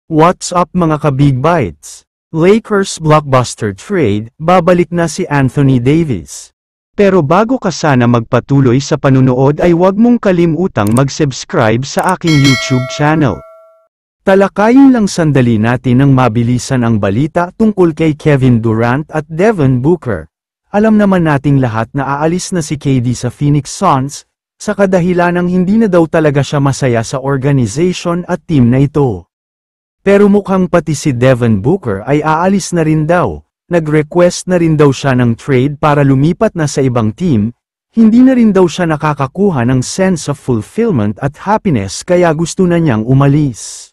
What's up mga ka-Big Bites? Lakers blockbuster trade, babalik na si Anthony Davis. Pero bago ka sana magpatuloy sa panunood ay huwag mong kalimutang mag-subscribe sa aking YouTube channel. Talakayin lang sandali natin ng mabilisan ang balita tungkol kay Kevin Durant at Devin Booker. Alam naman nating lahat na aalis na si KD sa Phoenix Suns, sa kadahilanang hindi na daw talaga siya masaya sa organization at team na ito. Pero mukhang pati si Devin Booker ay aalis na rin daw, nag-request na rin daw siya ng trade para lumipat na sa ibang team, hindi na rin daw siya nakakakuha ng sense of fulfillment at happiness kaya gusto na niyang umalis.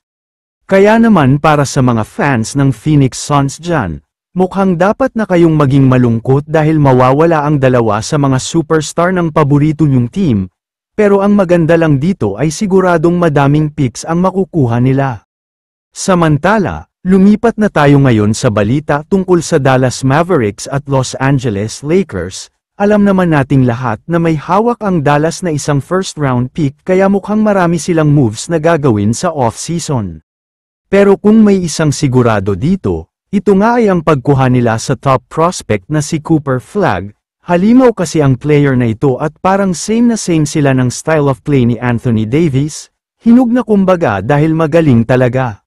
Kaya naman para sa mga fans ng Phoenix Suns dyan, mukhang dapat na kayong maging malungkot dahil mawawala ang dalawa sa mga superstar ng paborito niyong team, pero ang maganda lang dito ay siguradong madaming picks ang makukuha nila. Samantala, lumipat na tayo ngayon sa balita tungkol sa Dallas Mavericks at Los Angeles Lakers. Alam naman nating lahat na may hawak ang Dallas na isang first-round pick kaya mukhang marami silang moves na gagawin sa off-season. Pero kung may isang sigurado dito, ito nga ay ang pagkuha nila sa top prospect na si Cooper Flagg. Halimaw kasi ang player na ito at parang same na same sila ng style of play ni Anthony Davis, hinog na kumbaga dahil magaling talaga.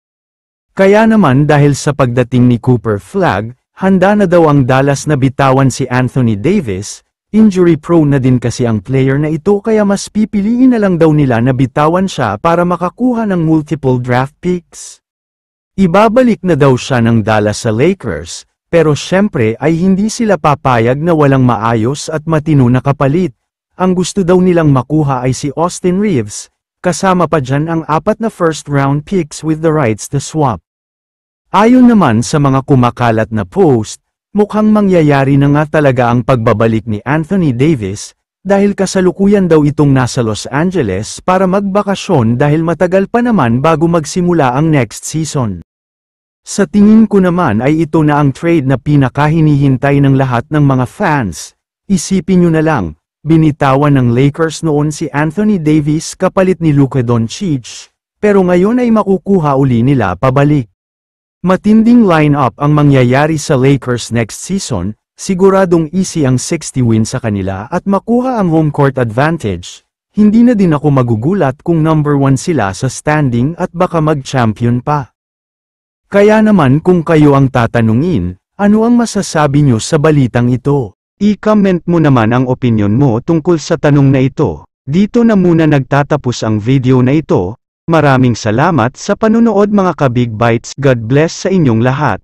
Kaya naman dahil sa pagdating ni Cooper Flagg, handa na daw ang Dallas na bitawan si Anthony Davis, injury prone na din kasi ang player na ito kaya mas pipiliin na lang daw nila na bitawan siya para makakuha ng multiple draft picks. Ibabalik na daw siya ng Dallas sa Lakers, pero syempre ay hindi sila papayag na walang maayos at matino na kapalit. Ang gusto daw nilang makuha ay si Austin Reeves, kasama pa dyan ang 4 na first-round picks with the rights to swap. Ayon naman sa mga kumakalat na post, mukhang mangyayari na nga talaga ang pagbabalik ni Anthony Davis, dahil kasalukuyan daw itong nasa Los Angeles para magbakasyon dahil matagal pa naman bago magsimula ang next season. Sa tingin ko naman ay ito na ang trade na pinakahinihintay ng lahat ng mga fans. Isipin nyo na lang, binitawan ng Lakers noon si Anthony Davis kapalit ni Luka Doncic, pero ngayon ay makukuha uli nila pabalik. Matinding line-up ang mangyayari sa Lakers next season, siguradong easy ang 60 win sa kanila at makuha ang home court advantage. Hindi na din ako magugulat kung number 1 sila sa standing at baka mag-champion pa. Kaya naman kung kayo ang tatanungin, ano ang masasabi nyo sa balitang ito? I-comment mo naman ang opinion mo tungkol sa tanong na ito. Dito na muna nagtatapos ang video na ito. Maraming salamat sa panunood mga ka-Big Bites. God bless sa inyong lahat.